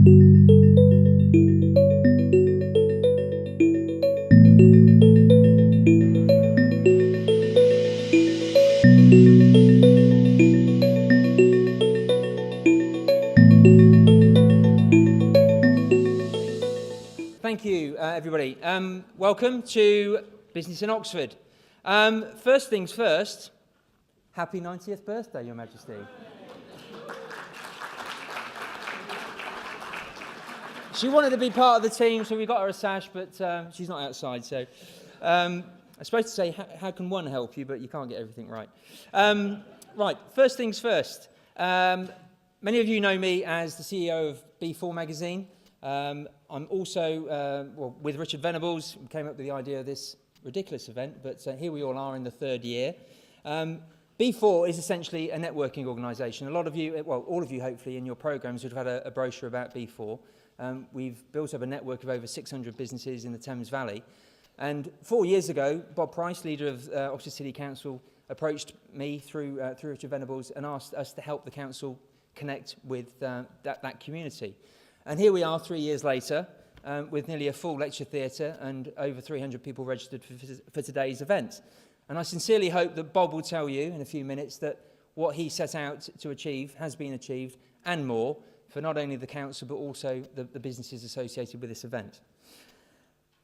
Thank you, everybody. Welcome to Business in Oxford. First things first, happy 90th birthday, Your Majesty. She wanted to be part of the team, so we got her a sash, but she's not outside. So I was supposed to say, how can one help you, but you can't get everything right. Right, first things first. Many of you know me as the CEO of B4 magazine. I'm also, with Richard Venables, we came up with the idea of this ridiculous event, but here we all are in the third year. B4 is essentially a networking organisation. A lot of you, well, all of you hopefully in your programmes would have had a brochure about B4. We've built up a network of over 600 businesses in the Thames Valley. And 4 years ago, Bob Price, leader of Oxford City Council, approached me through Richard Venables and asked us to help the council connect with that community. And here we are 3 years later with nearly a full lecture theatre and over 300 people registered for today's event. And I sincerely hope that Bob will tell you in a few minutes that what he set out to achieve has been achieved and more for not only the council but also the businesses associated with this event.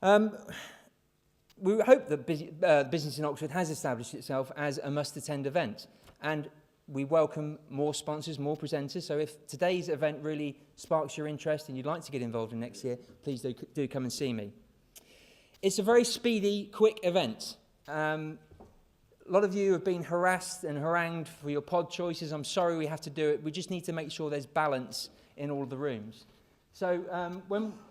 We hope that Business in Oxford has established itself as a must-attend event, and we welcome more sponsors, more presenters. So if today's event really sparks your interest and you'd like to get involved in next year, please do come and see me. It's a very speedy, quick event. A lot of you have been harassed and harangued for your pod choices. I'm sorry we have to do it. We just need to make sure there's balance in all of the rooms. So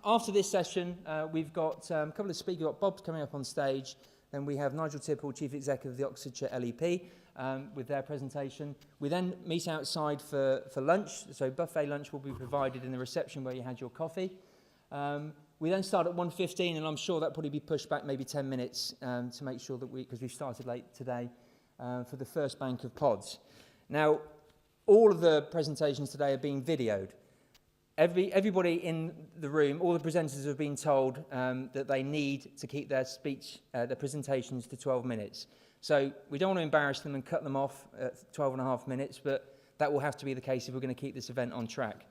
after this session, we've got a couple of speakers. We've got Bob coming up on stage. Then we have Nigel Tipple, Chief Executive of the Oxfordshire LEP, with their presentation. We then meet outside for lunch. So buffet lunch will be provided in the reception where you had your coffee. We then start at 1:15, and I'm sure that'll probably be pushed back maybe 10 minutes to make sure that because we've started late today, for the first bank of pods. Now, all of the presentations today are being videoed. Everybody in the room, all the presenters have been told that they need to keep their their presentations to 12 minutes. So we don't want to embarrass them and cut them off at 12 and a half minutes, but that will have to be the case if we're going to keep this event on track.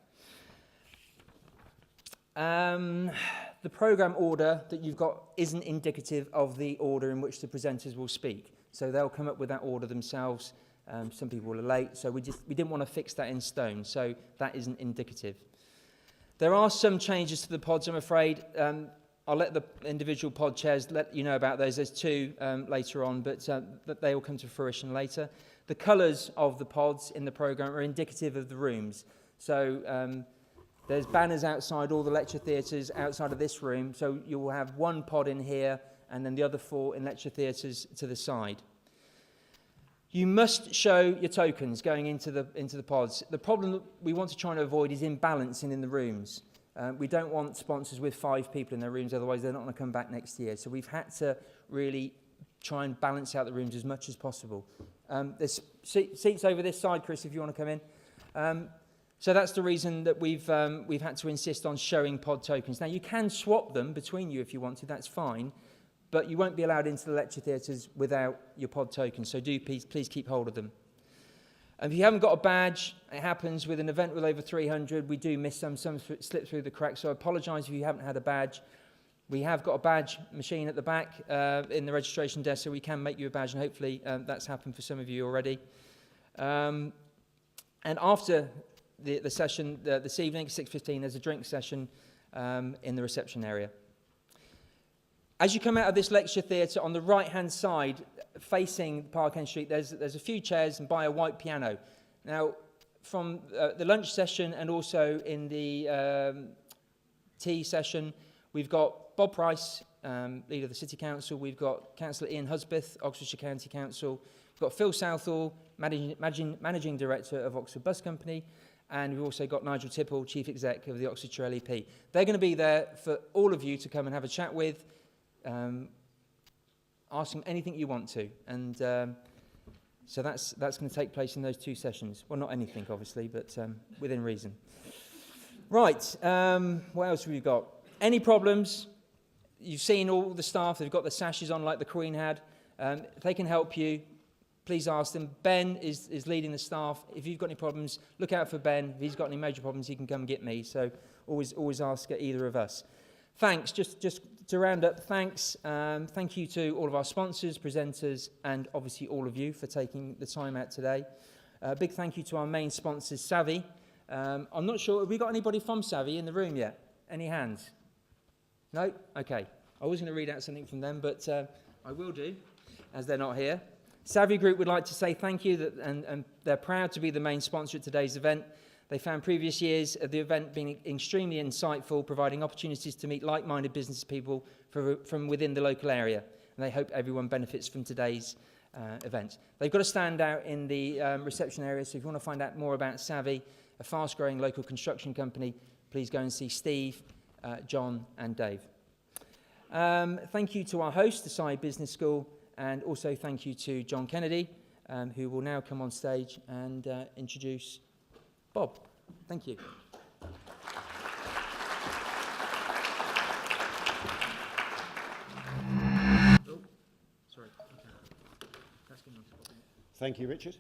The programme order that you've got isn't indicative of the order in which the presenters will speak. So they'll come up with that order themselves. Some people are late, so we didn't want to fix that in stone, so that isn't indicative. There are some changes to the pods, I'm afraid. I'll let the individual pod chairs let you know about those. There's two later on, but they will come to fruition later. The colours of the pods in the programme are indicative of the rooms. So there's banners outside all the lecture theatres outside of this room. So you will have one pod in here and then the other four in lecture theatres to the side. You must show your tokens going into the pods. The problem that we want to try and avoid is imbalancing in the rooms. We don't want sponsors with 5 people in their rooms, otherwise they're not going to come back next year. So we've had to really try and balance out the rooms as much as possible. There's seats over this side, Chris, if you want to come in. So that's the reason that we've had to insist on showing pod tokens. Now, you can swap them between you if you want to, that's fine. But you won't be allowed into the lecture theatres without your pod tokens, so do please keep hold of them. And if you haven't got a badge, it happens with an event with over 300, we do miss some slip through the cracks, so I apologise if you haven't had a badge. We have got a badge machine at the back in the registration desk, so we can make you a badge, and hopefully that's happened for some of you already. And after the session this evening, 6:15, there's a drink session in the reception area. As you come out of this lecture theatre, on the right-hand side, facing Park End Street, there's a few chairs and by a white piano. Now, from the lunch session and also in the tea session, we've got Bob Price, leader of the City Council. We've got Councillor Ian Husbeth, Oxfordshire County Council. We've got Phil Southall, Managing Director of Oxford Bus Company. And we've also got Nigel Tipple, Chief Exec of the Oxfordshire LEP. They're going to be there for all of you to come and have a chat with. Ask them anything you want to, and so that's going to take place in those two sessions. Well, not anything, obviously, but within reason. Right, what else have we got? Any problems? You've seen all the staff, they've got the sashes on like the Queen had. If they can help you, please ask them. Ben is leading the staff. If you've got any problems, look out for Ben. If he's got any major problems, he can come and get me. So always ask either of us. Thanks, just to round up, thanks. Thank you to all of our sponsors, presenters, and obviously all of you for taking the time out today. A big thank you to our main sponsors, Savvy. I'm not sure, have we got anybody from Savvy in the room yet? Any hands? No? Okay. I was going to read out something from them, but I will do, as they're not here. Savvy Group would like to say thank you, and they're proud to be the main sponsor at today's event. They found previous years of the event being extremely insightful, providing opportunities to meet like-minded business people from within the local area. And they hope everyone benefits from today's event. They've got a stand out in the reception area, so if you want to find out more about Savvy, a fast-growing local construction company, please go and see Steve, John and Dave. Thank you to our host, the SCI Business School, and also thank you to John Kennedy, who will now come on stage and introduce Bob. Thank you. Oh, sorry. Thank you, Richard.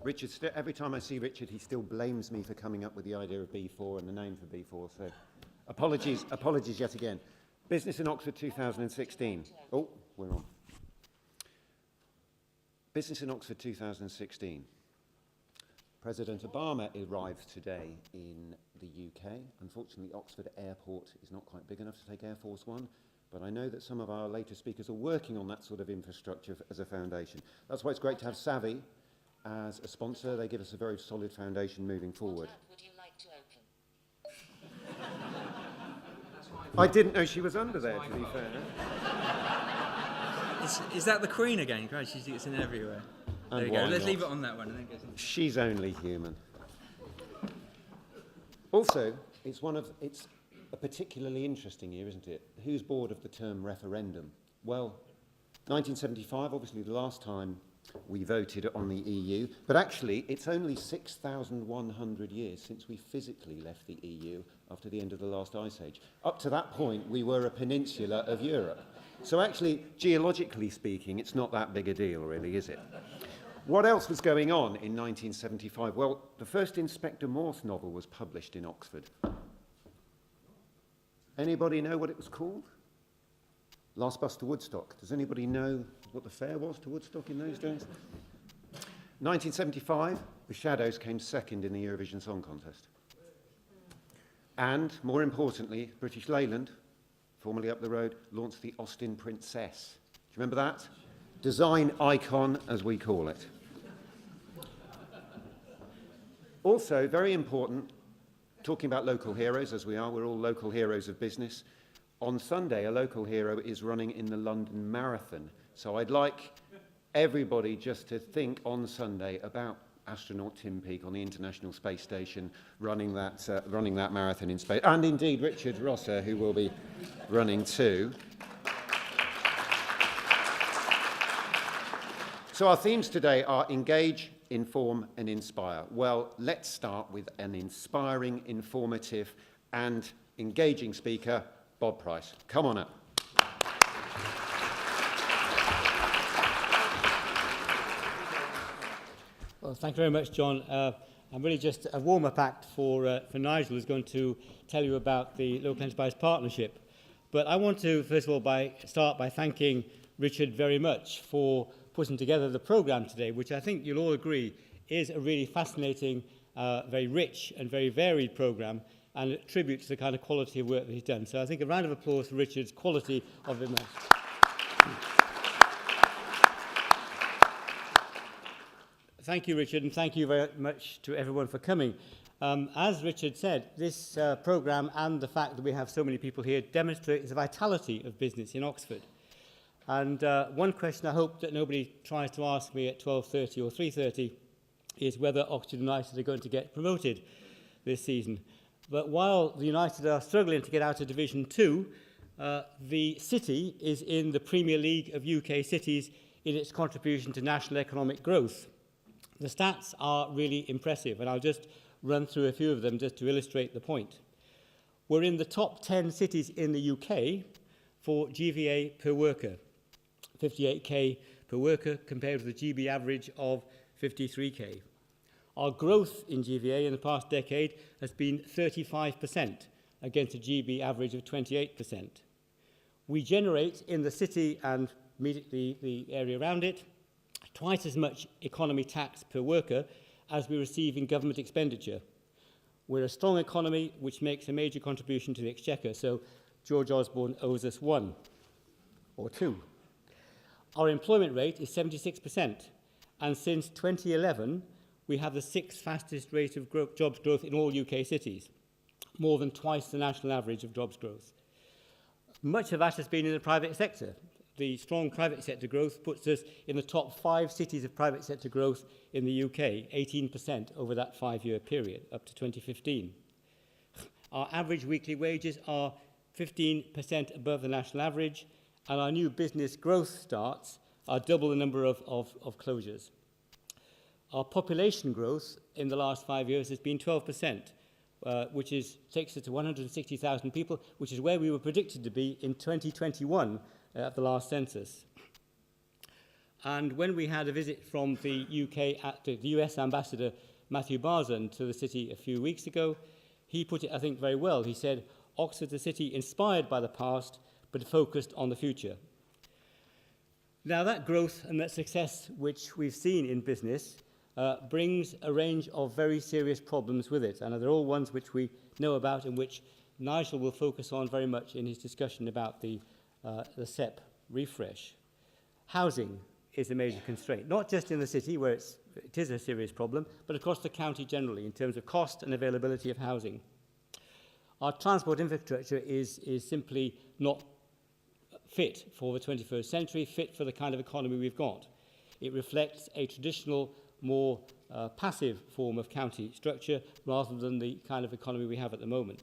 Richard, every time I see Richard, he still blames me for coming up with the idea of B4 and the name for B4, so apologies yet again. Business in Oxford 2016. Oh, we're on. Business in Oxford 2016. President Obama arrives today in the UK. Unfortunately, Oxford Airport is not quite big enough to take Air Force One, but I know that some of our later speakers are working on that sort of infrastructure as a foundation. That's why it's great to have Savvy as a sponsor. They give us a very solid foundation moving forward. What would you like to open? I didn't know she was under there, to be fair. Is that the Queen again? Christ, she gets in everywhere. There we go. Let's leave it on that one and then go on. She's only human. Also, it's a particularly interesting year, isn't it? Who's bored of the term referendum? Well, 1975, obviously the last time we voted on the EU, but actually it's only 6,100 years since we physically left the EU after the end of the last ice age. Up to that point, we were a peninsula of Europe. So actually, geologically speaking, it's not that big a deal, really, is it? What else was going on in 1975? Well, the first Inspector Morse novel was published in Oxford. Anybody know what it was called? Last Bus to Woodstock. Does anybody know what the fare was to Woodstock in those days? 1975, The Shadows came second in the Eurovision Song Contest. And, more importantly, British Leyland, formerly up the road, launched the Austin Princess. Do you remember that? Design icon, as we call it. Also, very important, talking about local heroes, as we are, we're all local heroes of business. On Sunday, a local hero is running in the London Marathon. So I'd like everybody just to think on Sunday about astronaut Tim Peake on the International Space Station running that marathon in space. And indeed, Richard Rosser, who will be running too. So our themes today are engage, inform and inspire. Well, let's start with an inspiring, informative and engaging speaker, Bob Price. Come on up. Well, thank you very much, John. I'm really just a warm-up act for Nigel, who's going to tell you about the Local Enterprise Partnership. But I want to, first of all, start by thanking Richard very much for putting together the programme today, which I think you'll all agree is a really fascinating, very rich and very varied programme, and it tributes to the kind of quality of work that he's done. So I think a round of applause for Richard's quality of immersion. Thank you, Richard, and thank you very much to everyone for coming. As Richard said, this programme and the fact that we have so many people here demonstrates the vitality of business in Oxford. And one question I hope that nobody tries to ask me at 12:30 or 3:30 is whether Oxford United are going to get promoted this season. But while the United are struggling to get out of Division 2, the city is in the Premier League of UK cities in its contribution to national economic growth. The stats are really impressive, and I'll just run through a few of them just to illustrate the point. We're in the top 10 cities in the UK for GVA per worker, 58k per worker compared with the GB average of 53k. Our growth in GVA in the past decade has been 35% against a GB average of 28%. We generate in the city and immediately the area around it twice as much economy tax per worker as we receive in government expenditure. We're a strong economy which makes a major contribution to the exchequer, so George Osborne owes us 1 or 2. Our employment rate is 76%, and since 2011 we have the 6th fastest rate of jobs growth in all UK cities, more than twice the national average of jobs growth. Much of that has been in the private sector. The strong private sector growth puts us in the top 5 cities of private sector growth in the UK, 18% over that 5-year period, up to 2015. Our average weekly wages are 15% above the national average, and our new business growth starts are double the number of closures. Our population growth in the last 5 years has been 12%, which takes us to 160,000 people, which is where we were predicted to be in 2021 at the last census. And when we had a visit from the the US ambassador, Matthew Barzan, to the city a few weeks ago, he put it, I think, very well. He said, Oxford's a city inspired by the past, but focused on the future. Now, that growth and that success which we've seen in business brings a range of very serious problems with it, and they're all ones which we know about and which Nigel will focus on very much in his discussion about the SEP refresh. Housing is a major constraint, not just in the city where it is a serious problem, but across the county generally in terms of cost and availability of housing. Our transport infrastructure is simply not fit for the 21st century, fit for the kind of economy we've got. It reflects a traditional, more passive form of county structure rather than the kind of economy we have at the moment.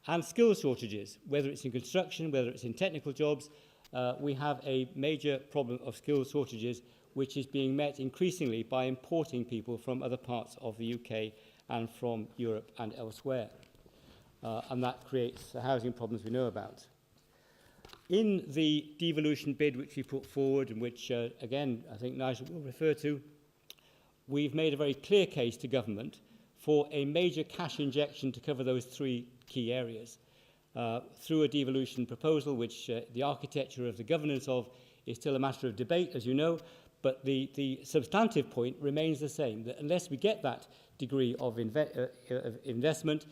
And skill shortages, whether it's in construction, whether it's in technical jobs, we have a major problem of skill shortages which is being met increasingly by importing people from other parts of the UK and from Europe and elsewhere. And that creates the housing problems we know about. In the devolution bid which we put forward, and which, again, I think Nigel will refer to, we've made a very clear case to government for a major cash injection to cover those 3 key areas. Through a devolution proposal, which the architecture of the governance of is still a matter of debate, as you know, but the substantive point remains the same, that unless we get that degree of investment,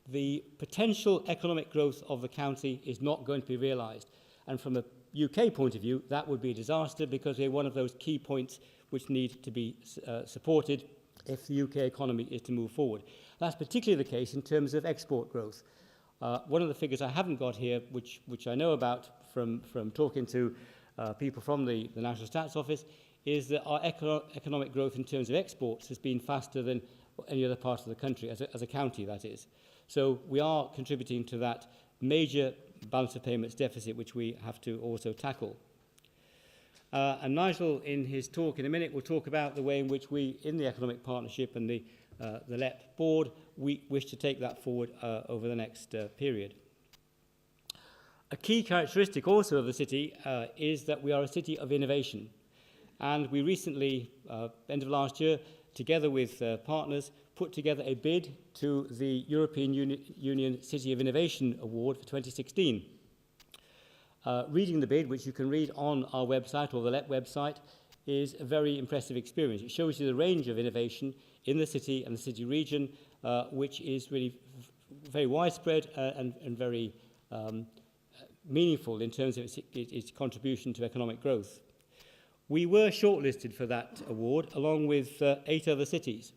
the potential economic growth of the county is not going to be realised. And from a UK point of view, that would be a disaster because we're one of those key points which need to be supported if the UK economy is to move forward. That's particularly the case in terms of export growth. One of the figures I haven't got here, which I know about from talking to people from the National Stats Office, is that our economic growth in terms of exports has been faster than any other part of the country, as a county, that is. So we are contributing to that major balance of payments deficit, which we have to also tackle. And Nigel, in his talk in a minute, will talk about the way in which we, in the Economic Partnership and the LEP board, we wish to take that forward over the next period. A key characteristic also of the city is that we are a city of innovation. And we recently, end of last year, together with partners, put together a bid to the European Union City of Innovation Award for 2016. Reading the bid, which you can read on our website or the LEP website, is a very impressive experience. It shows you the range of innovation in the city and the city region, which is really very widespread and very meaningful in terms of its contribution to economic growth. We were shortlisted for that award along with 8 other cities: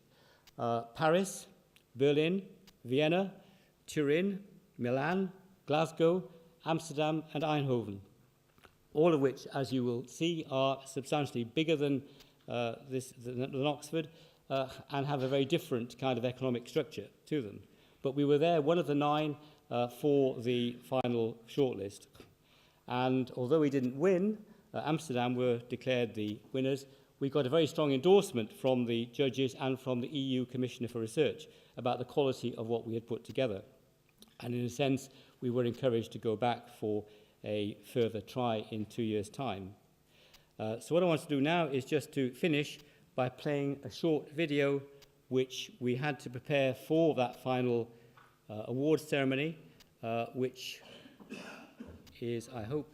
Paris, Berlin, Vienna, Turin, Milan, Glasgow, Amsterdam and Eindhoven, all of which, as you will see, are substantially bigger than Oxford and have a very different kind of economic structure to them. But we were there, one of the 9, for the final shortlist. And although we didn't win, Amsterdam were declared the winners. We got a very strong endorsement from the judges and from the EU Commissioner for Research about the quality of what we had put together. And in a sense, we were encouraged to go back for a further try in 2 years' time. So what I want to do now is just to finish by playing a short video which we had to prepare for that final awards ceremony, which is, I hope,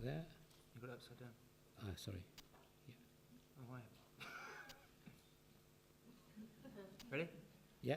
there. You got it upside down. Sorry. Oh, right. Ready? Yeah.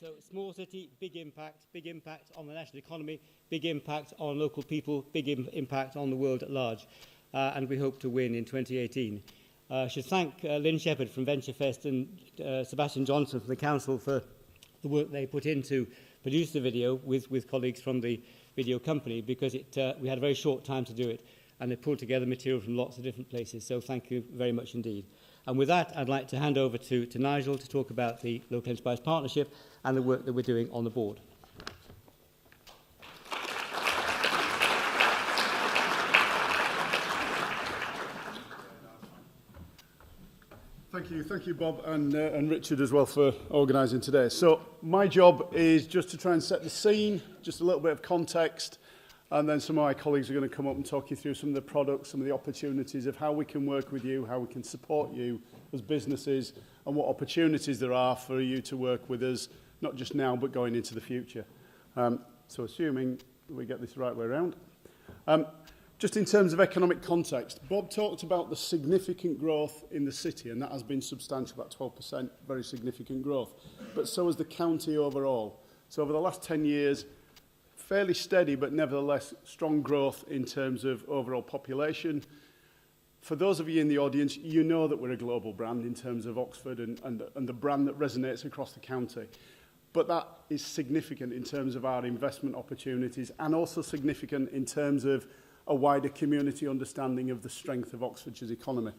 So small city, big impact on the national economy, big impact on local people, big impact on the world at large. And we hope to win in 2018. I should thank Lynn Shepherd from VentureFest and Sebastian Johnson from the Council for the work they put in to produce the video with colleagues from the video company, because we had a very short time to do it, and they pulled together material from lots of different places. So thank you very much indeed. And with that, I'd like to hand over to Nigel to talk about the Local Enterprise Partnership and the work that we're doing on the board. Thank you, Bob, and Richard as well for organising today. So my job is just to try and set the scene, just a little bit of context, and then some of my colleagues are going to come up and talk you through some of the products, some of the opportunities of how we can work with you, how we can support you as businesses, and what opportunities there are for you to work with us, not just now, but going into the future. So assuming we get this the right way around. Just in terms of economic context, Bob talked about the significant growth in the city, and that has been substantial, about 12%, very significant growth. But so has the county overall. So over the last 10 years, fairly steady, but nevertheless strong growth in terms of overall population. For those of you in the audience, you know that we're a global brand in terms of Oxford and the brand that resonates across the county. But that is significant in terms of our investment opportunities, and also significant in terms of a wider community understanding of the strength of Oxfordshire's economy.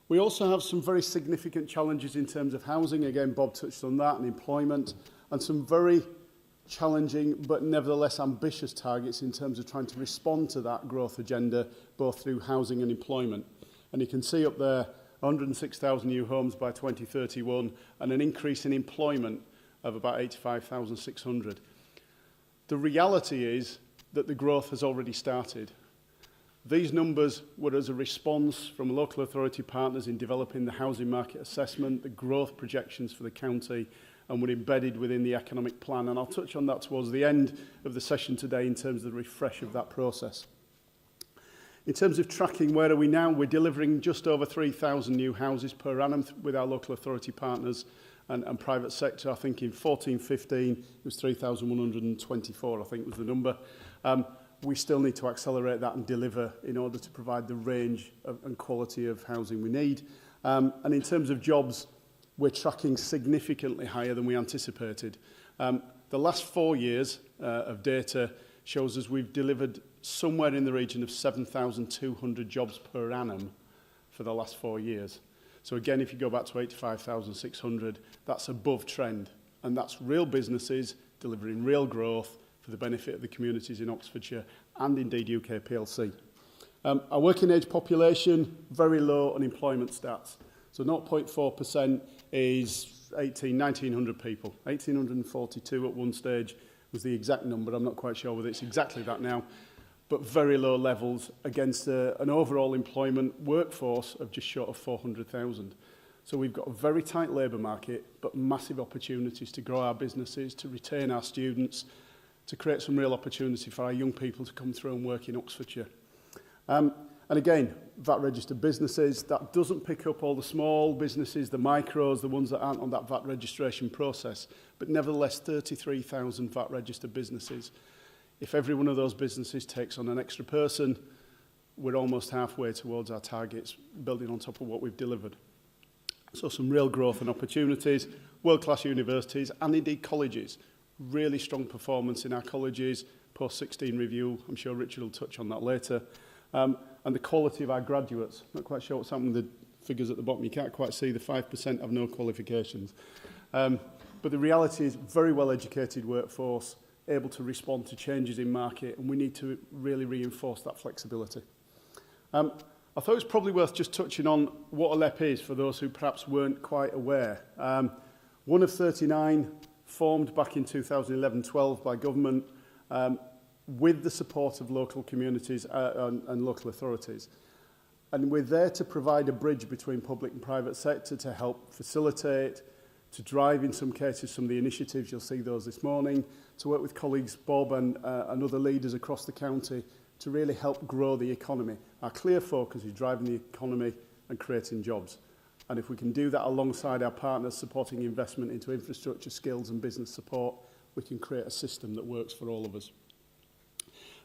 We also have some very significant challenges in terms of housing. Again, Bob touched on that, and employment, and some very challenging but nevertheless ambitious targets in terms of trying to respond to that growth agenda, both through housing and employment. And you can see up there 106,000 new homes by 2031 and an increase in employment of about 85,600. The reality is that the growth has already started. These numbers were as a response from local authority partners in developing the housing market assessment, the growth projections for the county, and were embedded within the economic plan. And I'll touch on that towards the end of the session today in terms of the refresh of that process. In terms of tracking, where are we now? We're delivering just over 3,000 new houses per annum with our local authority partners and private sector. I think in 14-15, it was 3,124, I think was the number. We still need to accelerate that and deliver in order to provide the range and quality of housing we need. And in terms of jobs, we're tracking significantly higher than we anticipated. The last 4 years of data shows us we've delivered somewhere in the region of 7,200 jobs per annum for the last 4 years. So again, if you go back to 85,600, that's above trend. And that's real businesses delivering real growth for the benefit of the communities in Oxfordshire and indeed UK PLC. Our working age population, very low unemployment stats. So 0.4% is 1,900 people. 1,842 at one stage was the exact number. I'm not quite sure whether it's exactly that now. But very low levels against an overall employment workforce of just short of 400,000. So we've got a very tight labour market, but massive opportunities to grow our businesses, to retain our students, to create some real opportunity for our young people to come through and work in Oxfordshire. And again, VAT registered businesses, that doesn't pick up all the small businesses, the micros, the ones that aren't on that VAT registration process, but nevertheless 33,000 VAT registered businesses. If every one of those businesses takes on an extra person, we're almost halfway towards our targets, building on top of what we've delivered. So some real growth and opportunities, world-class universities and indeed colleges. Really strong performance in our colleges, post-16 review. I'm sure Richard will touch on that later. And the quality of our graduates. Not quite sure what's happening with the figures at the bottom. You can't quite see the 5% have no qualifications. But the reality is very well-educated workforce, able to respond to changes in market, and we need to really reinforce that flexibility. I thought it was probably worth just touching on what a LEP is for those who perhaps weren't quite aware. One of 39 formed back in 2011-12 by government with the support of local communities and local authorities. And we're there to provide a bridge between public and private sector to help facilitate, to drive in some cases some of the initiatives, you'll see those this morning, to work with colleagues Bob and other leaders across the county to really help grow the economy. Our clear focus is driving the economy and creating jobs. And if we can do that alongside our partners supporting investment into infrastructure, skills and business support, we can create a system that works for all of us.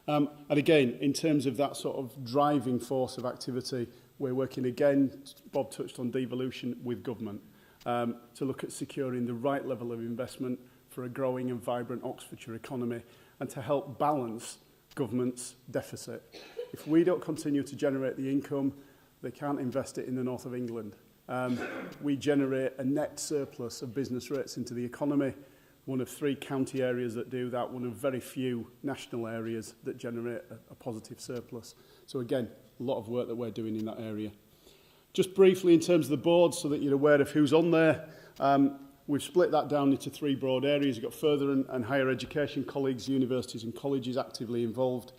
And again, in terms of that sort of driving force of activity, we're working again, Bob touched on devolution with government, to look at securing the right level of investment for a growing and vibrant Oxfordshire economy and to help balance government's deficit. If we don't continue to generate the income, they can't invest it in the north of England. We generate a net surplus of business rates into the economy, one of 3 county areas that do that, one of very few national areas that generate a positive surplus. So again, a lot of work that we're doing in that area. Just briefly in terms of the board, so that you're aware of who's on there, we've split that down into 3 broad areas. You've got further and higher education colleagues, universities and colleges actively involved.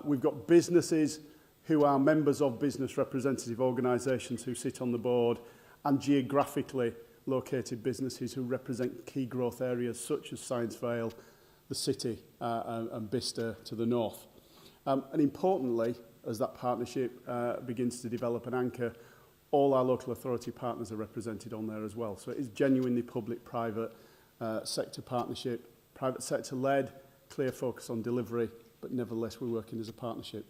We've got businesses who are members of business representative organisations who sit on the board, and geographically located businesses who represent key growth areas such as Science Vale, the city and Bicester to the north. And importantly, as that partnership begins to develop and anchor, all our local authority partners are represented on there as well. So it is genuinely public-private sector partnership, private sector led, clear focus on delivery, but nevertheless we're working as a partnership.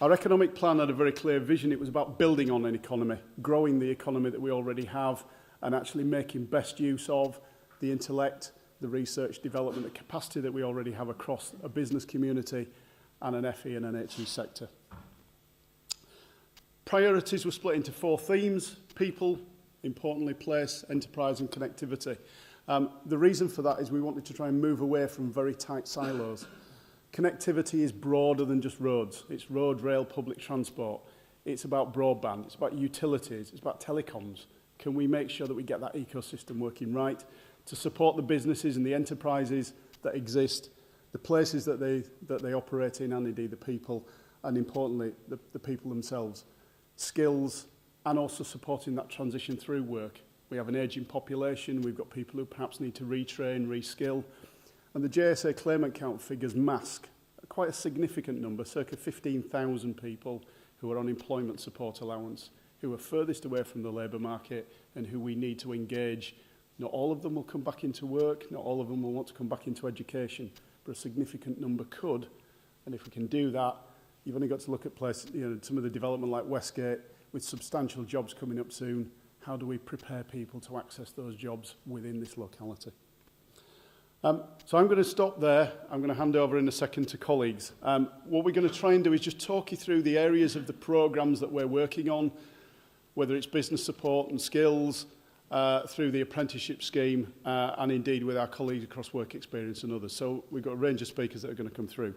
Our economic plan had a very clear vision. It was about building on an economy, growing the economy that we already have, and actually making best use of the intellect, the research development, the capacity that we already have across a business community and an FE and an HE sector. Priorities were split into 4 themes: people, importantly place, enterprise and connectivity. The reason for that is we wanted to try and move away from very tight silos. Connectivity is broader than just roads. It's road, rail, public transport. It's about broadband. It's about utilities. It's about telecoms. Can we make sure that we get that ecosystem working right to support the businesses and the enterprises that exist, the places that they operate in, and indeed the people, and importantly, the people themselves. Skills, and also supporting that transition through work. We have an ageing population. We've got people who perhaps need to retrain, reskill. And the JSA claimant count figures mask quite a significant number, circa 15,000 people who are on employment support allowance, who are furthest away from the labour market and who we need to engage. Not all of them will come back into work, not all of them will want to come back into education, but a significant number could. And if we can do that, you've only got to look at places, some of the development like Westgate, with substantial jobs coming up soon. How do we prepare people to access those jobs within this locality? So I'm going to stop there. I'm going to hand over in a second to colleagues. What we're going to try and do is just talk you through the areas of the programmes that we're working on, whether it's business support and skills, through the apprenticeship scheme, and indeed with our colleagues across work experience and others. So we've got a range of speakers that are going to come through.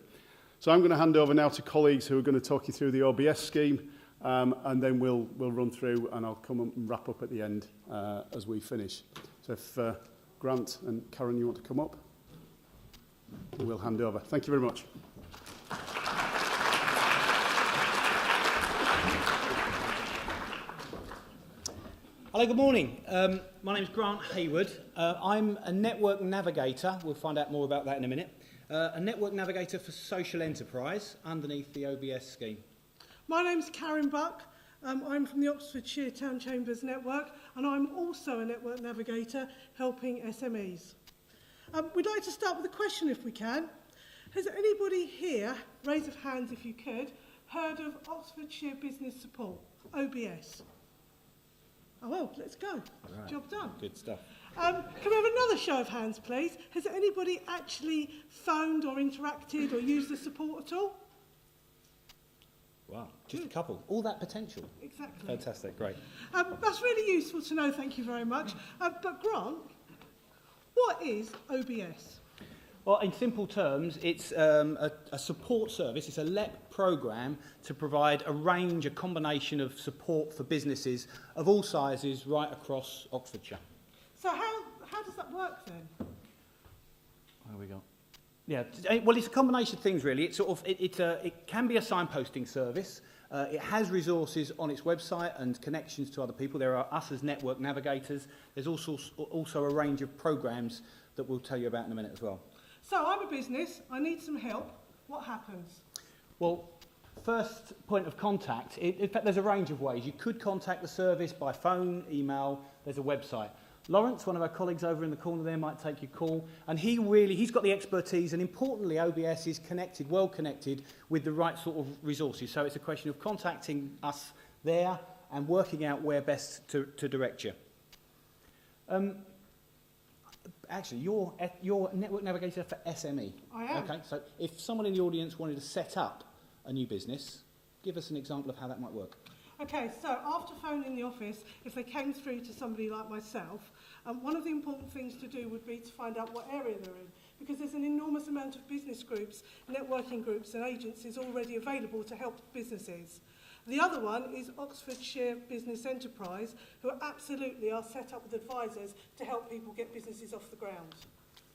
So I'm going to hand over now to colleagues who are going to talk you through the OBS scheme, and then we'll run through and I'll come up and wrap up at the end as we finish. So if Grant and Karen, you want to come up, we'll hand over. Thank you very much. Hello, good morning. My name is Grant Hayward. I'm a network navigator. We'll find out more about that in a minute. A network navigator for social enterprise underneath the OBS scheme. My name's Karen Buck. I'm from the Oxfordshire Town Chambers Network, and I'm also a network navigator helping SMEs. We'd like to start with a question if we can. Has anybody here, raise of hands if you could, heard of Oxfordshire Business Support, OBS? Oh well, let's go. Right. Job done. Good stuff. Can we have another show of hands, please? Has anybody actually phoned or interacted or used the support at all? Wow, just a couple. All that potential. Exactly. Fantastic, great. That's really useful to know, thank you very much. But Grant, what is OBS? Well, in simple terms, it's a support service. It's a LEP programme to provide a combination of support for businesses of all sizes right across Oxfordshire. So how does that work then? Where we go? Yeah, well, it's a combination of things, really. It's it can be a signposting service. It has resources on its website and connections to other people. There are us as network navigators. There's also a range of programmes that we'll tell you about in a minute as well. So I'm a business, I need some help. What happens? Well, first point of contact, in fact, there's a range of ways. You could contact the service by phone, email, there's a website. Lawrence, one of our colleagues over in the corner there, might take your call. And he's got the expertise, and importantly, OBS is connected, well connected, with the right sort of resources. So it's a question of contacting us there and working out where best to direct you. Actually, you're network navigator for SME. I am. Okay, so if someone in the audience wanted to set up a new business, give us an example of how that might work. Okay, so after phoning the office, if they came through to somebody like myself, one of the important things to do would be to find out what area they're in, because there's an enormous amount of business groups, networking groups and agencies already available to help businesses. The other one is Oxfordshire Business Enterprise, who absolutely are set up with advisors to help people get businesses off the ground.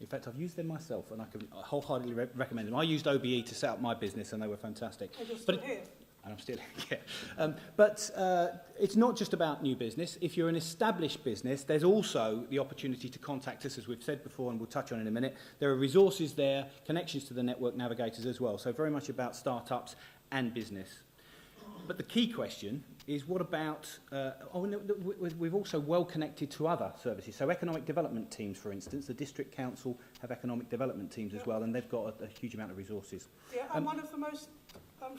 In fact, I've used them myself, and I can wholeheartedly recommend them. I used OBE to set up my business, and they were fantastic. And you're still here. And I'm still here. But it's not just about new business. If you're an established business, there's also the opportunity to contact us, as we've said before, and we'll touch on in a minute. There are resources there, connections to the network navigators as well. So very much about startups and business. But the key question is, what about... we've also well connected to other services. So economic development teams, for instance. The district council have economic development teams as well, and they've got a huge amount of resources. Yeah, and one of the most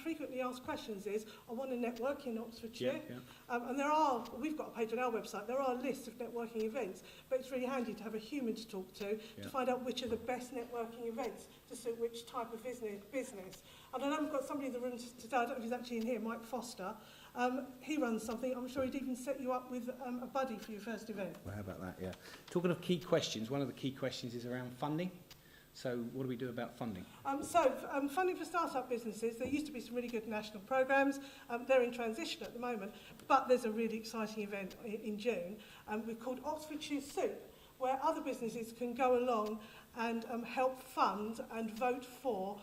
frequently asked questions is, I want to network in Oxfordshire. Yeah. And we've got a page on our website, there are lists of networking events, but it's really handy to have a human to talk to find out which are the best networking events to suit which type of business. And I know we've got somebody in the room today, I don't know if he's actually in here, Mike Foster. He runs something, I'm sure he'd even set you up with a buddy for your first event. Well, how about that, yeah. Talking of key questions, one of the key questions is around funding. So what do we do about funding? Funding for start-up businesses, there used to be some really good national programmes. They're in transition at the moment, but there's a really exciting event in June. We've called Oxfordshire Soup, where other businesses can go along and help fund and vote for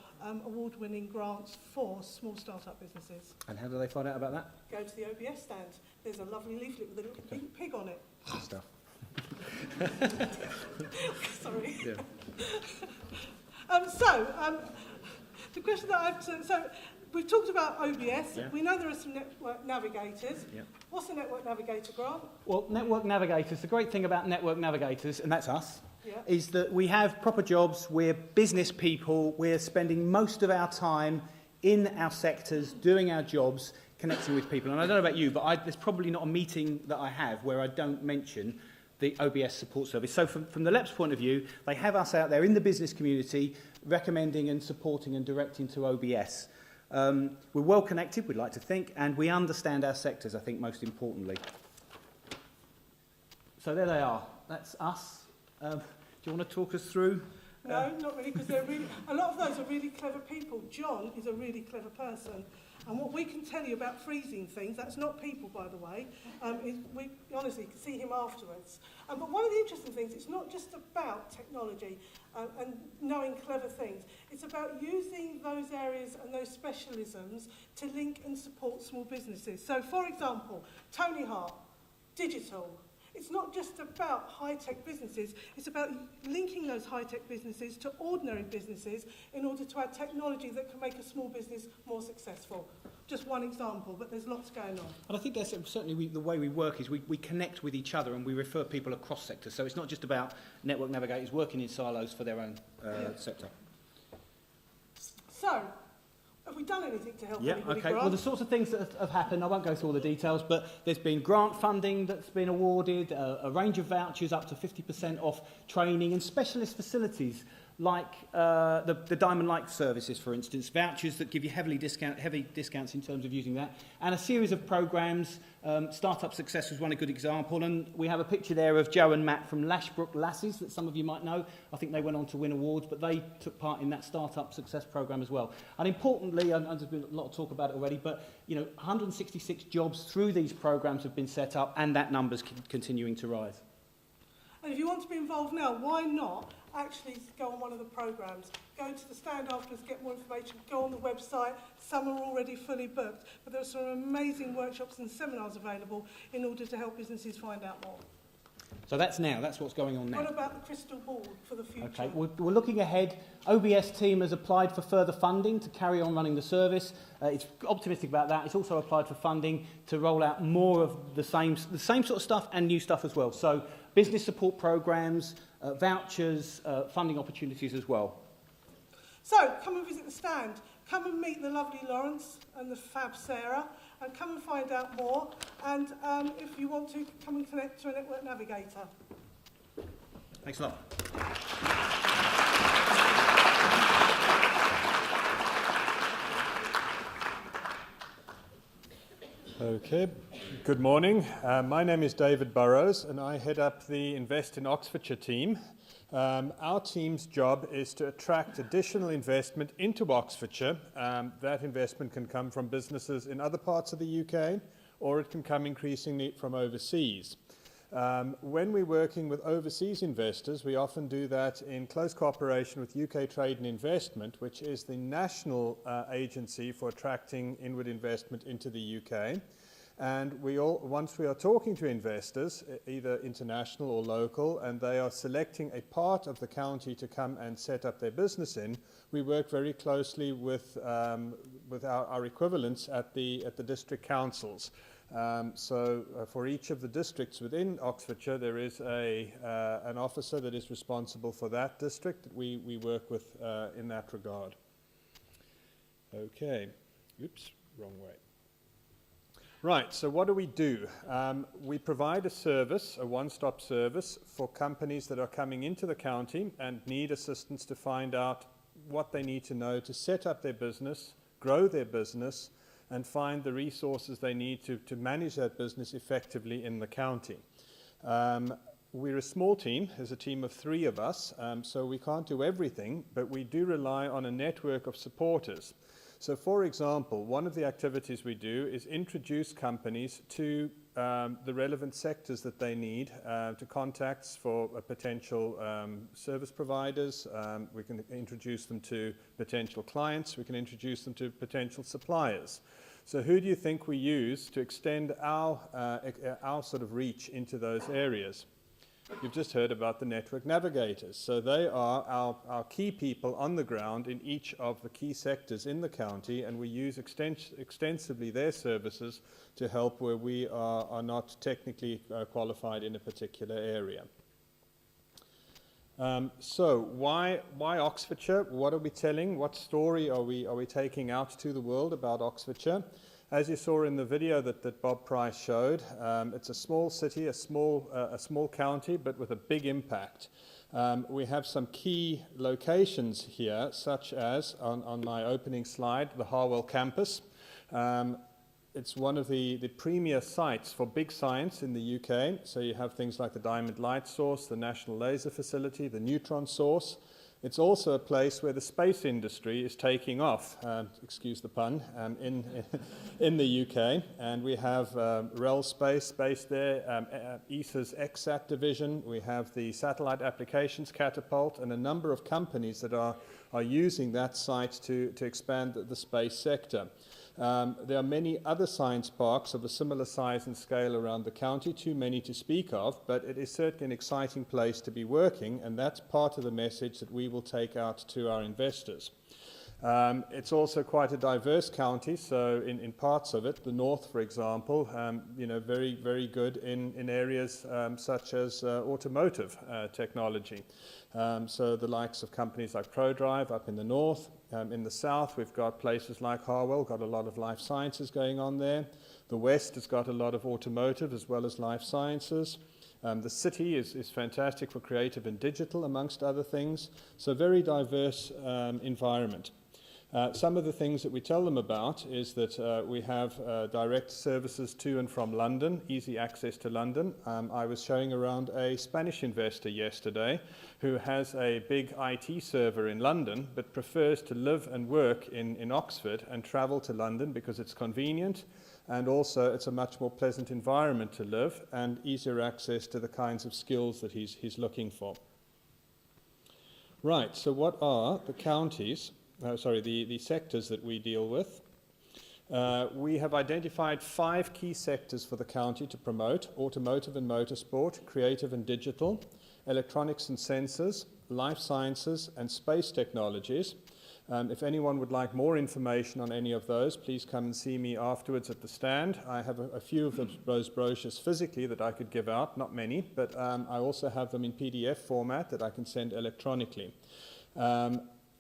award-winning grants for small start-up businesses. And how do they find out about that? Go to the OBS stand. There's a lovely leaflet with a little pink pig on it. Good stuff. Sorry. Yeah. The question that we've talked about OBS. Yeah. We know there are some network navigators. Yeah. What's a network navigator, Grant? Well, network navigators, the great thing about network navigators, and that's us, Yeah. is that we have proper jobs, we're business people, we're spending most of our time in our sectors, doing our jobs, connecting with people. And I don't know about you, but there's probably not a meeting that I have where I don't mention the OBS support service. So from the LEP's point of view, they have us out there in the business community recommending and supporting and directing to OBS. We're well connected, we'd like to think, and we understand our sectors, I think, most importantly. So there they are. That's us. Do you want to talk us through? No, not really, because they're really, a lot of those are really clever people. John is a really clever person. And what we can tell you about freezing things, that's not people, by the way, we honestly can see him afterwards. But one of the interesting things, it's not just about technology and knowing clever things. It's about using those areas and those specialisms to link and support small businesses. So, for example, Tony Hart, digital. It's not just about high-tech businesses, it's about linking those high-tech businesses to ordinary businesses in order to add technology that can make a small business more successful. Just one example, but there's lots going on. And I think that's certainly the way we work is we connect with each other and we refer people across sectors. So it's not just about network navigators working in silos for their own sector. So, have we done anything to help anybody? Okay. Grant? Well, the sorts of things that have happened, I won't go through all the details, but there's been grant funding that's been awarded, a range of vouchers up to 50% off training and specialist facilities like the Diamond Light services, for instance, vouchers that give you heavy discounts in terms of using that, and a series of programs. Startup Success was one a good example, and we have a picture there of Joe and Matt from Lashbrook Lassies that some of you might know. I think they went on to win awards, but they took part in that Startup Success program as well. And importantly, and there's been a lot of talk about it already, but 166 jobs through these programs have been set up, and that number's continuing to rise. And if you want to be involved now, why not actually go on one of the programs? Go to the stand afterwards, get more information, go on the website. Some are already fully booked, but there are some amazing workshops and seminars available in order to help businesses find out more. So that's what's going on now. What about the crystal ball for the future? Okay, we're looking ahead. OBS team has applied for further funding to carry on running the service. It's optimistic about that. It's also applied for funding to roll out more of the same sort of stuff and new stuff as well. So business support programs, vouchers, funding opportunities as well. So come and visit the stand. Come and meet the lovely Lawrence and the fab Sarah, and come and find out more. And if you want to, come and connect to a network navigator. Thanks a lot. Okay, good morning. My name is David Burrows and I head up the Invest in Oxfordshire team. Our team's job is to attract additional investment into Oxfordshire. That investment can come from businesses in other parts of the UK, or it can come increasingly from overseas. When we're working with overseas investors, we often do that in close cooperation with UK Trade and Investment, which is the national agency for attracting inward investment into the UK. And once we are talking to investors, either international or local, and they are selecting a part of the county to come and set up their business in, we work very closely with our equivalents at the district councils. So for each of the districts within Oxfordshire, there is an officer that is responsible for that district that we work with in that regard. Okay. Oops, wrong way. Right, so what do? We provide a service, a one-stop service for companies that are coming into the county and need assistance to find out what they need to know to set up their business, grow their business, and find the resources they need to manage that business effectively in the county. We're a small team. There's a team of 3 of us, so we can't do everything, but we do rely on a network of supporters. So, for example, one of the activities we do is introduce companies to the relevant sectors that they need, to contacts for potential service providers. We can introduce them to potential clients. We can introduce them to potential suppliers. So who do you think we use to extend our sort of reach into those areas? You've just heard about the network navigators. So they are our key people on the ground in each of the key sectors in the county, and we use extensively their services to help where we are not technically qualified in a particular area. So why Oxfordshire? What are we telling? What story are we taking out to the world about Oxfordshire? As you saw in the video that Bob Price showed, it's a small city, a small county, but with a big impact. We have some key locations here, such as, on my opening slide, the Harwell campus. It's one of the premier sites for big science in the UK. So you have things like the Diamond Light Source, the National Laser Facility, the Neutron Source. It's also a place where the space industry is taking off, excuse the pun, in the UK. And we have REL Space based there, ESA's XSAT division. We have the Satellite Applications Catapult, and a number of companies that are using that site to expand the space sector. There are many other science parks of a similar size and scale around the county, too many to speak of, but it is certainly an exciting place to be working, and that's part of the message that we will take out to our investors. It's also quite a diverse county, so in parts of it, the north, for example, very, very good in areas such as automotive technology. So the likes of companies like ProDrive up in the north. In the south, we've got places like Harwell, got a lot of life sciences going on there. The west has got a lot of automotive as well as life sciences. The city is fantastic for creative and digital, amongst other things. So very diverse environment. Some of the things that we tell them about is that we have direct services to and from London, easy access to London. I was showing around a Spanish investor yesterday who has a big IT server in London but prefers to live and work in Oxford and travel to London because it's convenient, and also it's a much more pleasant environment to live and easier access to the kinds of skills that he's looking for. Right, so what are the counties? The sectors that we deal with. We have identified 5 key sectors for the county to promote: automotive and motorsport, creative and digital, electronics and sensors, life sciences, and space technologies. If anyone would like more information on any of those, please come and see me afterwards at the stand. I have a few of those brochures physically that I could give out, not many, but I also have them in PDF format that I can send electronically.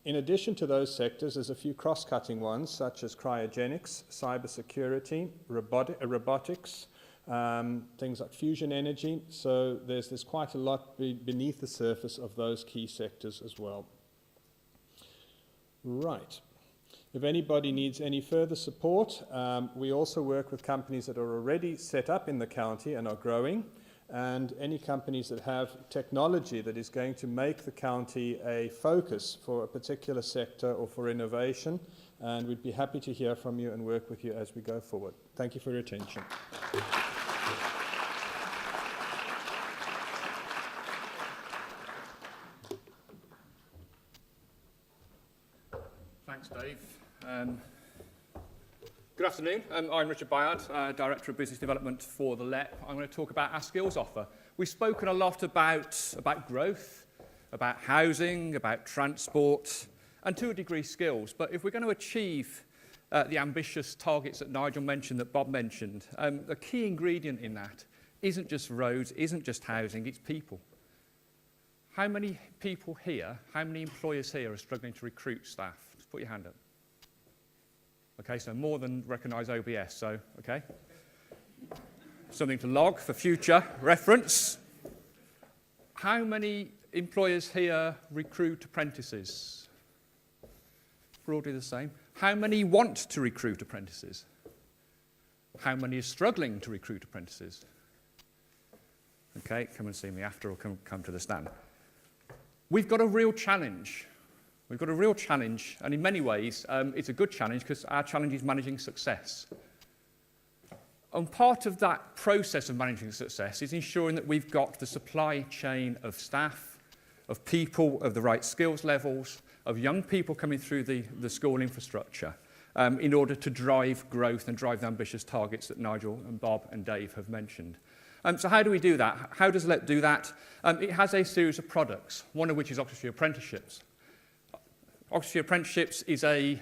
In addition to those sectors, there's a few cross-cutting ones, such as cryogenics, cybersecurity, robotics, things like fusion energy. So there's quite a lot beneath the surface of those key sectors as well. Right. If anybody needs any further support, we also work with companies that are already set up in the county and are growing, and any companies that have technology that is going to make the county a focus for a particular sector or for innovation, and we'd be happy to hear from you and work with you as we go forward. Thank you for your attention. Thanks, Dave. Good afternoon. I'm Richard Bayard, Director of Business Development for the LEP. I'm going to talk about our skills offer. We've spoken a lot about growth, about housing, about transport, and to a degree skills. But if we're going to achieve the ambitious targets that Nigel mentioned, that Bob mentioned, the key ingredient in that isn't just roads, isn't just housing, it's people. How many people here, how many employers here are struggling to recruit staff? Just put your hand up. Okay, so more than recognise OBS, so, okay. Something to log for future reference. How many employers here recruit apprentices? Broadly the same. How many want to recruit apprentices? How many are struggling to recruit apprentices? Okay, come and see me after or come to the stand. We've got a real challenge. We've got a real challenge, and in many ways, it's a good challenge because our challenge is managing success. And part of that process of managing success is ensuring that we've got the supply chain of staff, of people of the right skills levels, of young people coming through the school infrastructure in order to drive growth and drive the ambitious targets that Nigel and Bob and Dave have mentioned. So how do we do that? How does LEP do that? It has a series of products, one of which is Oxfordshire Apprenticeships. Oxfordshire Apprenticeships is a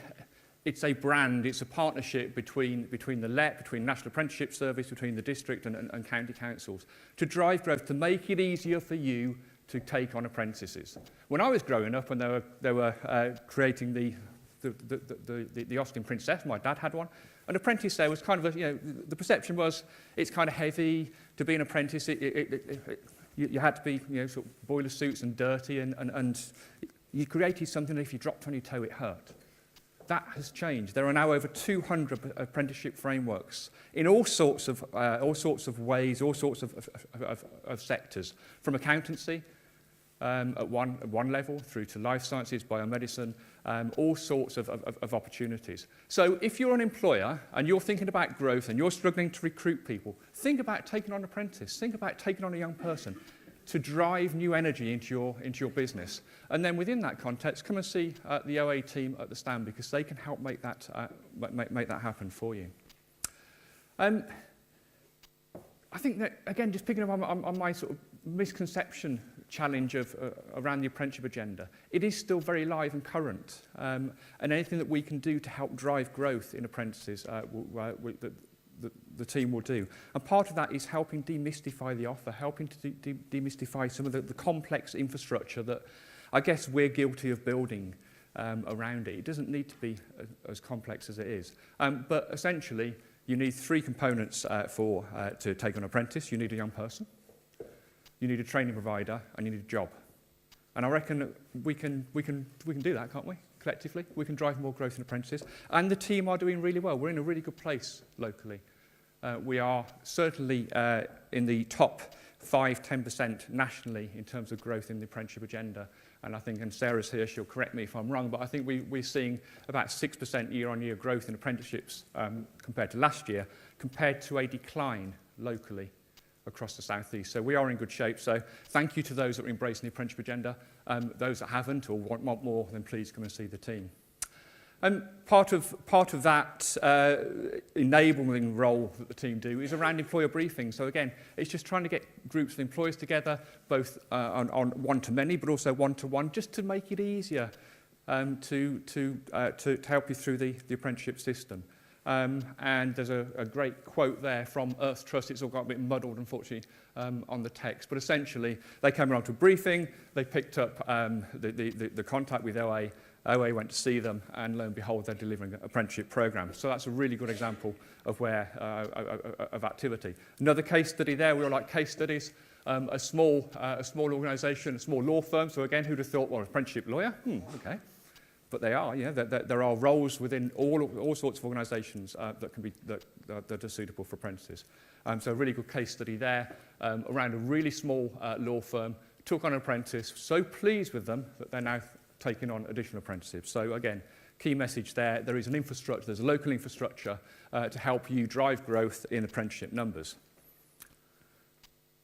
brand, it's a partnership between the LEP, between National Apprenticeship Service, between the district and county councils, to drive growth, to make it easier for you to take on apprentices. When I was growing up and they were creating the Austin Princess, my dad had one, An apprentice there was kind of, the perception was it's kind of heavy to be an apprentice. You had to be, sort of boiler suits and dirty, and you created something that if you dropped on your toe, it hurt. That has changed. There are now over 200 apprenticeship frameworks in all sorts of ways, all sorts of sectors, from accountancy at one level through to life sciences, biomedicine, all sorts of opportunities. So if you're an employer and you're thinking about growth and you're struggling to recruit people, think about taking on an apprentice, think about taking on a young person to drive new energy into your business. And then within that context, come and see the OA team at the stand, because they can help make that happen for you. I think that, again, just picking up on my sort of misconception challenge around the apprenticeship agenda, it is still very live and current. And anything that we can do to help drive growth in apprentices, the team will do. And part of that is helping demystify the offer, helping to demystify some of the complex infrastructure that I guess we're guilty of building around it. It doesn't need to be as complex as it is. But essentially, you need three components to take on an apprentice. You need a young person, you need a training provider, and you need a job. And I reckon we can do that, can't we? Collectively, we can drive more growth in apprentices. And the team are doing really well. We're in a really good place locally. We are certainly in the top 5-10% nationally in terms of growth in the apprenticeship agenda. And I think, and Sarah's here, she'll correct me if I'm wrong, but I think we're seeing about 6% year-on-year growth in apprenticeships compared to last year, compared to a decline locally across the South East. So we are in good shape. So thank you to those that are embracing the apprenticeship agenda. Those that haven't or want more, then please come and see the team. Part of that enabling role that the team do is around employer briefing. So again, it's just trying to get groups of employers together, both on one-to-many, but also one-to-one, just to make it easier to help you through the apprenticeship system. And there's a great quote there from Earth Trust. It's all got a bit muddled, unfortunately, on the text. But essentially, they came around to a briefing. They picked up the contact with OA. OA went to see them, and lo and behold, they're delivering an apprenticeship program. So that's a really good example of of activity. Another case study there, we all like case studies. A small organisation, a small law firm. So again, who'd have thought, well, apprenticeship lawyer? Okay. But they are, there are roles within all sorts of organisations that are suitable for apprentices. So a really good case study there around a really small law firm, took on an apprentice, so pleased with them that they're now taking on additional apprentices. So again, key message there, there is an infrastructure, there's a local infrastructure to help you drive growth in apprenticeship numbers.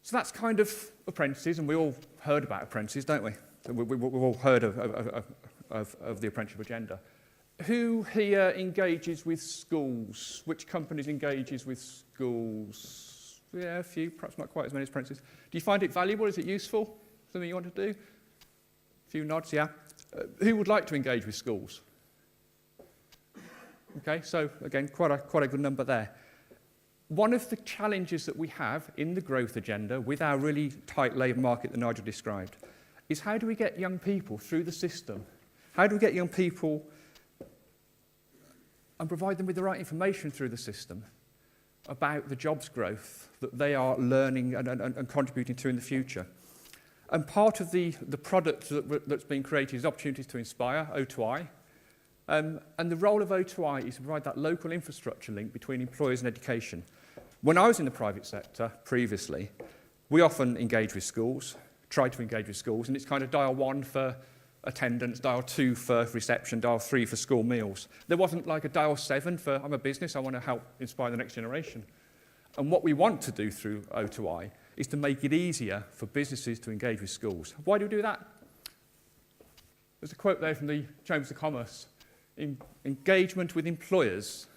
So that's kind of apprentices, and we all heard about apprentices, don't we? We've all heard of the apprenticeship agenda. Who here engages with schools? Which companies engages with schools? Yeah, a few, perhaps not quite as many as apprentices. Do you find it valuable? Is it useful? Something you want to do? A few nods, yeah. Who would like to engage with schools? Okay, so again, quite a good number there. One of the challenges that we have in the growth agenda with our really tight labour market that Nigel described is how do we get young people through the system? How do we get young people and provide them with the right information through the system about the jobs growth that they are learning and contributing to in the future? And part of the product that's been created is opportunities to inspire, O2I. And the role of O2I is to provide that local infrastructure link between employers and education. When I was in the private sector previously, we often engage with schools, try to engage with schools, and it's kind of dial 1 for attendance, dial 2 for reception, dial 3 for school meals. There wasn't like a dial 7 for I'm a business, I want to help inspire the next generation. And what we want to do through O2I is to make it easier for businesses to engage with schools. Why do we do that? There's a quote there from the Chambers of Commerce. Engagement with employers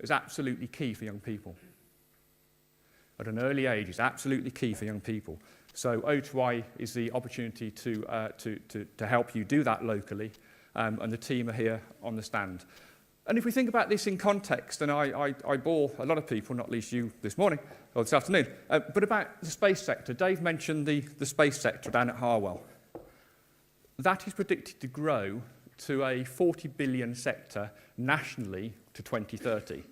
is absolutely key for young people. At an early age, it's absolutely key for young people. So O2I is the opportunity to help you do that locally, and the team are here on the stand. And if we think about this in context, and I bore a lot of people, not least you this morning, or this afternoon, but about the space sector. Dave mentioned the space sector down at Harwell. That is predicted to grow to a 40 billion sector nationally to 2030.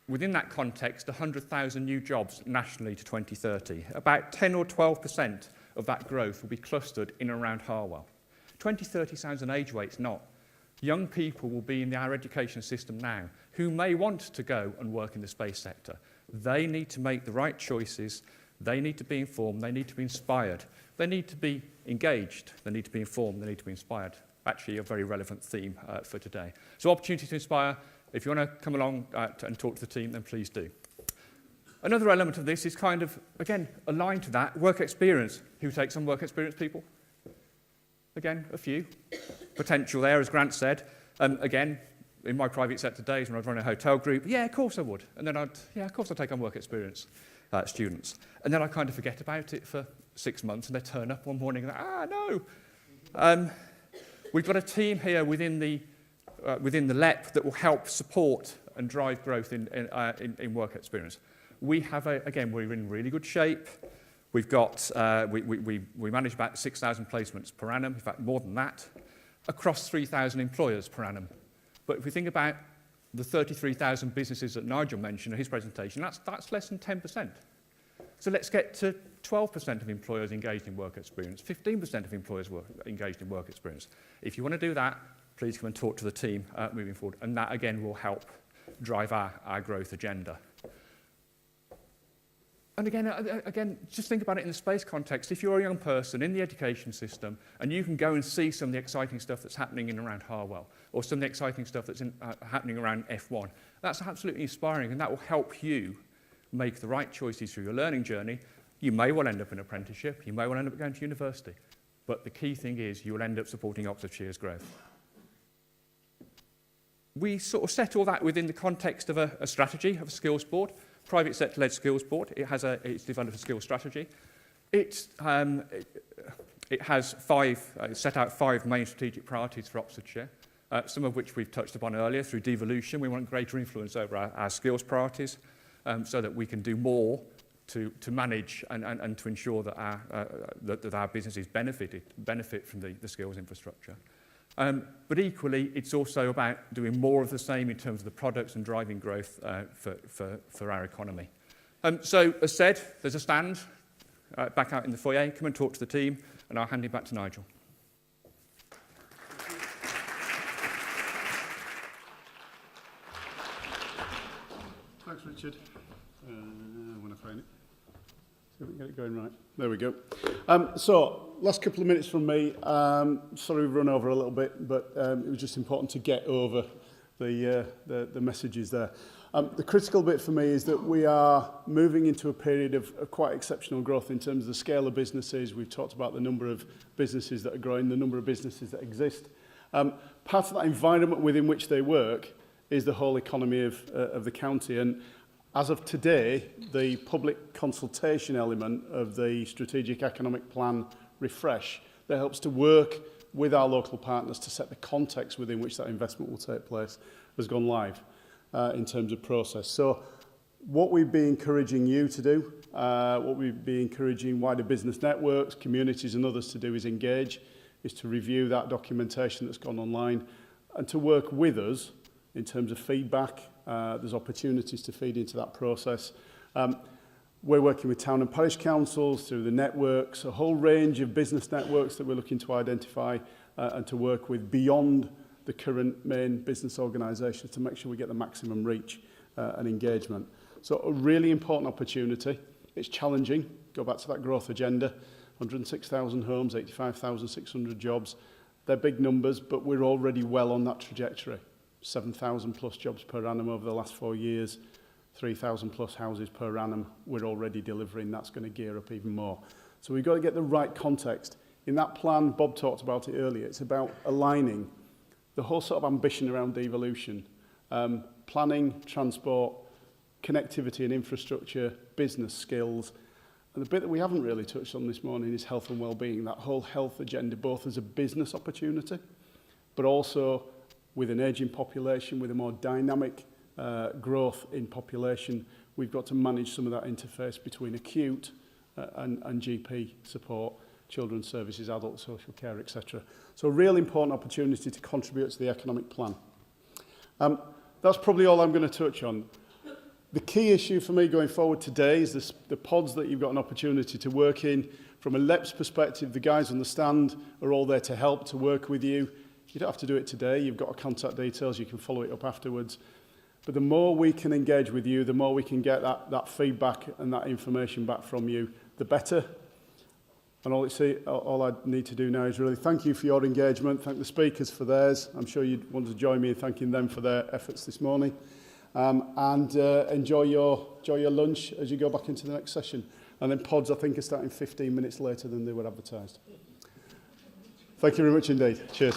Within that context, 100,000 new jobs nationally to 2030. About 10 or 12% of that growth will be clustered in and around Harwell. 2030 sounds an age way, it's not. Young people will be in our education system now who may want to go and work in the space sector. They need to make the right choices, they need to be informed, they need to be inspired, they need to be engaged, they need to be informed, they need to be inspired. Actually, a very relevant theme for today. So opportunity to inspire. If you want to come along and talk to the team, then please do. Another element of this is kind of, again, aligned to that, work experience. Who takes on work experience, people? Again, a few. Potential there, as Grant said. Again, in my private sector days when I was running a hotel group, yeah, of course I would. And then of course I'd take on work experience students. And then I kind of forget about it for 6 months and they turn up one morning and no. We've got a team here within the LEP that will help support and drive growth in work experience. We have, again, we're in really good shape. We've got, we manage about 6,000 placements per annum, in fact, more than that, across 3,000 employers per annum. But if we think about the 33,000 businesses that Nigel mentioned in his presentation, that's less than 10%. So let's get to 12% of employers engaged in work experience, 15% of employers engaged in work experience. If you want to do that, please come and talk to the team moving forward. And that, again, will help drive our growth agenda. And again, just think about it in the space context. If you're a young person in the education system and you can go and see some of the exciting stuff that's happening in and around Harwell or some of the exciting stuff that's happening around F1, that's absolutely inspiring and that will help you make the right choices through your learning journey. You may well end up in an apprenticeship, you may well end up going to university, but the key thing is you will end up supporting Oxfordshire's growth. We sort of set all that within the context of a strategy, of a skills board. Private sector-led skills board. It's developed a skills strategy. It has set out 5 main strategic priorities for Oxfordshire, some of which we've touched upon earlier through devolution. We want greater influence over our skills priorities so that we can do more to manage and to ensure that our businesses benefit from the skills infrastructure. But equally, it's also about doing more of the same in terms of the products and driving growth for our economy. So, as said, there's a stand back out in the foyer. Come and talk to the team, and I'll hand it back to Nigel. Thanks, Richard. I want to find it. See if we can get it going right. There we go. So, last couple of minutes from me. Sorry we've run over a little bit, but it was just important to get over the messages there. The critical bit for me is that we are moving into a period of quite exceptional growth in terms of the scale of businesses. We've talked about the number of businesses that are growing, the number of businesses that exist. Part of that environment within which they work is the whole economy of the county. And as of today, the public consultation element of the Strategic Economic Plan Refresh that helps to work with our local partners to set the context within which that investment will take place has gone live in terms of process. So what we'd be encouraging you to do, what we'd be encouraging wider business networks, communities and others to do is engage, is to review that documentation that's gone online and to work with us in terms of feedback. There's opportunities to feed into that process. We're working with town and parish councils through the networks, a whole range of business networks that we're looking to identify and to work with beyond the current main business organisations to make sure we get the maximum reach and engagement. So a really important opportunity. It's challenging. Go back to that growth agenda. 106,000 homes, 85,600 jobs. They're big numbers, but we're already well on that trajectory. 7,000 plus jobs per annum over the last 4 years, 3,000 plus houses per annum. We're already delivering. That's going to gear up even more. So we've got to get the right context. In that plan, Bob talked about it earlier, it's about aligning the whole sort of ambition around devolution, planning, transport, connectivity and infrastructure, business skills. And the bit that we haven't really touched on this morning is health and well-being, that whole health agenda, both as a business opportunity, but also with an ageing population, with a more dynamic growth in population. We've got to manage some of that interface between acute and GP support, children's services, adult social care, etc. So a real important opportunity to contribute to the economic plan. That's probably all I'm going to touch on. The key issue for me going forward today is the pods that you've got an opportunity to work in. From a LEP's perspective, the guys on the stand are all there to help, to work with you. You don't have to do it today. You've got our contact details. You can follow it up afterwards. But the more we can engage with you, the more we can get that feedback and that information back from you, the better. And all I need to do now is really thank you for your engagement, thank the speakers for theirs. I'm sure you'd want to join me in thanking them for their efforts this morning. And enjoy your lunch as you go back into the next session. And then pods, I think, are starting 15 minutes later than they were advertised. Thank you very much indeed. Cheers.